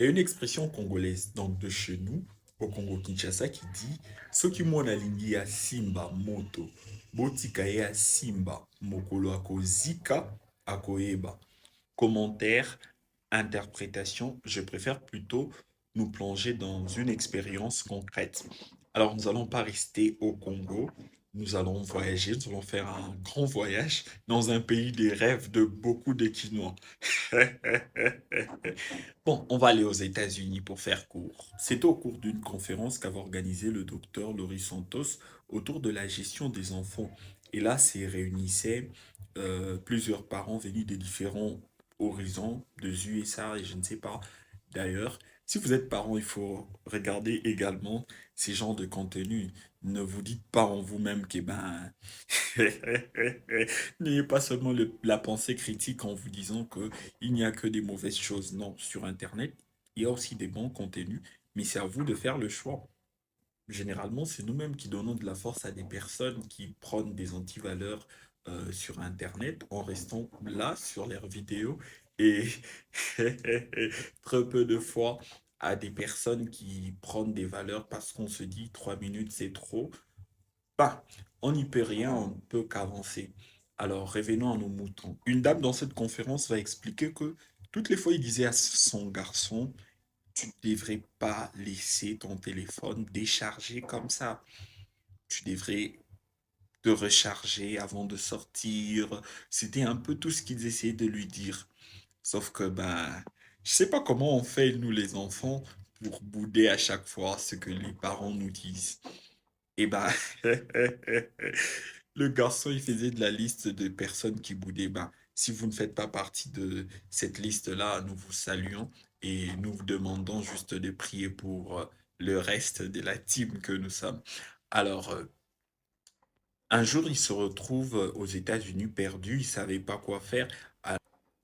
Il y a une expression congolaise, donc de chez nous, au Congo-Kinshasa, qui dit Soki mwana lingi ya simba moto, botika ye ya simba, mokolo akozika, akoyeba. Commentaire, interprétation, je préfère plutôt nous plonger dans une expérience concrète. Alors, nous n'allons pas rester au Congo, nous allons voyager, nous allons faire un grand voyage dans un pays des rêves de beaucoup de Quinois. Bon, on va aller aux États-Unis pour faire court. C'est au cours d'une conférence qu'avait organisé le docteur Laurie Santos autour de la gestion des enfants. Et là, s'y réunissaient plusieurs parents venus de différents horizons, des USA et je ne sais pas. D'ailleurs, si vous êtes parent, il faut regarder également ces genres de contenus. Ne vous dites pas en vous-même que ben n'ayez pas seulement la pensée critique en vous disant que il n'y a que des mauvaises choses. Non, sur Internet, il y a aussi des bons contenus, mais c'est à vous de faire le choix. Généralement, c'est nous-mêmes qui donnons de la force à des personnes qui prônent des antivaleurs sur Internet en restant là sur leurs vidéos et très peu de fois à des personnes qui prônent des valeurs parce qu'on se dit 3 minutes c'est trop. Pas, on n'y peut rien, on ne peut qu'avancer. Alors, revenons à nos moutons. Une dame dans cette conférence va expliquer que toutes les fois, il disait à son garçon, tu ne devrais pas laisser ton téléphone décharger comme ça. Tu devrais te recharger avant de sortir. C'était un peu tout ce qu'ils essayaient de lui dire. Sauf que, ben, je sais pas comment on fait, nous les enfants, pour bouder à chaque fois ce que les parents nous disent. Et ben, le garçon, il faisait de la liste de personnes qui boudaient. Ben, si vous ne faites pas partie de cette liste-là, nous vous saluons et nous vous demandons juste de prier pour le reste de la team que nous sommes. Alors, un jour, il se retrouve aux États-Unis perdu, il ne savait pas quoi faire.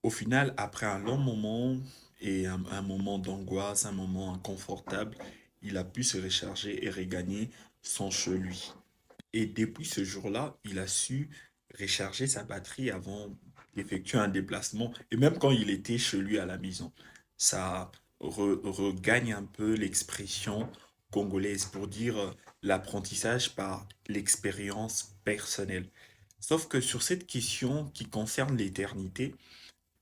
Au final, après un long moment et un moment d'angoisse, un moment inconfortable, il a pu se recharger et regagner son chez lui. Et depuis ce jour-là, il a su recharger sa batterie avant d'effectuer un déplacement. Et même quand il était chez lui à la maison, ça regagne un peu l'expression congolaise pour dire l'apprentissage par l'expérience personnelle. Sauf que sur cette question qui concerne l'éternité,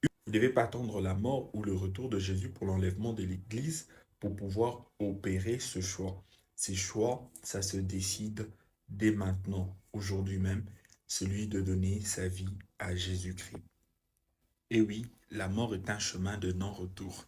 il ne devait pas attendre la mort ou le retour de Jésus pour l'enlèvement de l'Église pour pouvoir opérer ce choix. Ces choix, ça se décide dès maintenant, aujourd'hui même, celui de donner sa vie à Jésus-Christ. Et oui, la mort est un chemin de non-retour.